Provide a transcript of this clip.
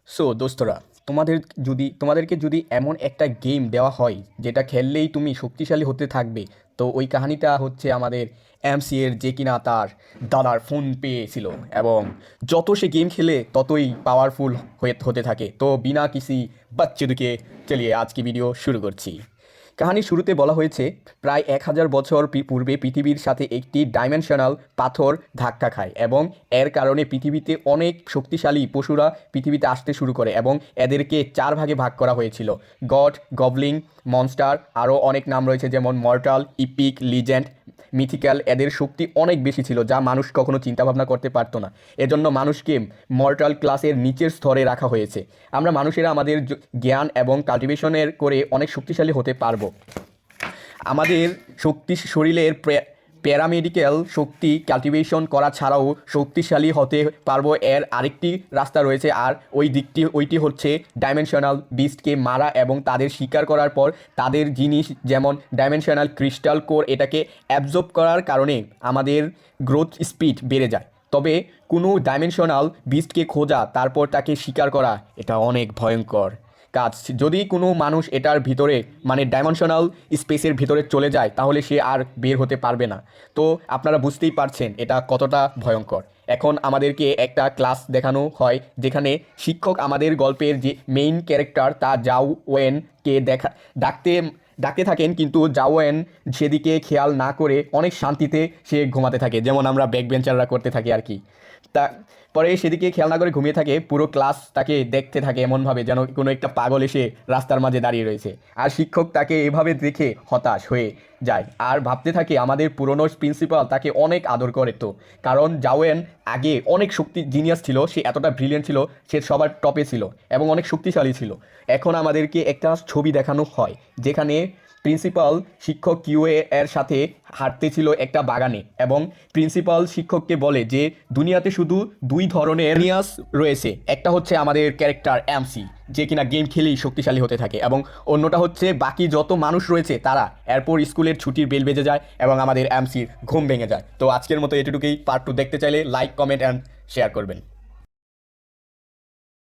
So দোস্তরা, তোমাদেরকে যদি এমন একটা গেম দেওয়া হয় যেটা খেললেই তুমি শক্তিশালী হতে থাকবে, তো ওই কাহিনীটা হচ্ছে আমাদের এমসি এর, যে কিনা তার দাদার ফোন পেয়েছিল এবং যত সে গেম খেলে ততই পাওয়ারফুল হতে থাকে। তো বিনা কিসি বাচ্চুদিকে চলিয়ে আজকে ভিডিও শুরু করছি। কাহানির শুরুতে বলা হয়েছে প্রায় 1000 বছর পূর্বে পৃথিবীর সাথে একটি ডাইমেনশনাল পাথর ধাক্কা খায় এবং এর কারণে পৃথিবীতে অনেক শক্তিশালী পশুরা পৃথিবীতে আসতে শুরু করে এবং এদেরকে 4 ভাগে ভাগ করা হয়েছিল: গড, গবলিং, মনস্টার, আরও অনেক নাম রয়েছে যেমন মর্টাল, ইপিক, লিজেন্ড, মিথিক্যাল। এদের শক্তি অনেক বেশি ছিল যা মানুষ কখনো চিন্তাভাবনা করতে পারতো না। এজন্য মানুষকে মর্টাল ক্লাসের নিচের স্তরে রাখা হয়েছে। আমরা মানুষেরা আমাদের জ্ঞান এবং কাল্টিভেশনের করে অনেক শক্তিশালী হতে পারবো। আমাদের শরীরের প্যারামেডিক্যাল শক্তি কাল্টিভেশন করা ছাড়াও শক্তিশালী হতে পারবো, এর আরেকটি রাস্তা রয়েছে। আর ওইটি হচ্ছে ডাইমেনশনাল বিস্টকে মারা এবং তাদের শিকার করার পর তাদের জিনিস যেমন ডাইমেনশনাল ক্রিস্টাল কোর এটাকে অ্যাবজর্ব করার কারণে আমাদের গ্রোথ স্পিড বেড়ে যায়। তবে কোনো ডাইমেনশনাল বিস্টকে খোঁজা তারপর তাকে শিকার করা এটা অনেক ভয়ঙ্কর কাজ। যদি কোনো মানুষ এটার ভিতরে মানে ডাইমেনশনাল স্পেসের ভিতরে চলে যায় তাহলে সে আর বের হতে পারবে না। তো আপনারা বুঝতেই পারছেন এটা কতটা ভয়ঙ্কর। এখন আমাদেরকে একটা ক্লাস দেখানো হয় যেখানে শিক্ষক আমাদের গল্পের যে মেইন ক্যারেক্টার তা জাও ওয়েনকে ডাকতে থাকেন, কিন্তু জাওয়েন সেদিকে খেয়াল না করে অনেক শান্তিতে সে ঘুমাতে থাকে, যেমন আমরা ব্যাক বেঞ্চাররা করতে থাকি আর কি। তা পরে সেদিকে খেয়াল না করে ঘুমিয়ে থাকে। পুরো ক্লাস তাকে দেখতে থাকে এমনভাবে যেন কোনো একটা পাগল এসে রাস্তার মাঝে দাঁড়িয়ে রয়েছে। আর শিক্ষক তাকে এভাবে দেখে হতাশ হয়ে যায় আর ভাবতে থাকে আমাদের পুরনো প্রিন্সিপাল তাকে অনেক আদর করে। তো কারণ জাওয়েন আগে অনেক জিনিয়াস ছিল, সে এতটা ব্রিলিয়েন্ট ছিল, সে সবার টপে ছিল এবং অনেক শক্তিশালী ছিল। এখন আমাদেরকে একটা ছবি দেখানো হয় যেখানে প্রিন্সিপাল শিক্ষক কিউএ এর সাথে হাঁটতেছিল একটা বাগানে এবং প্রিন্সিপাল শিক্ষককে বলে যে দুনিয়াতে শুধু 2 ধরনের জিনিয়াস রয়েছে, একটা হচ্ছে আমাদের ক্যারেক্টার এমসি যে কিনা গেম খেলেই শক্তিশালী হতে থাকে এবং অন্যটা হচ্ছে বাকি যত মানুষ রয়েছে তারা। এরপর স্কুলের ছুটির বেল বেজে যায় এবং আমাদের এমসির ঘুম ভেঙে যায়। তো আজকের মতো এটুকুই। পার্ট 2 দেখতে চাইলে লাইক, কমেন্ট অ্যান্ড শেয়ার করবেন।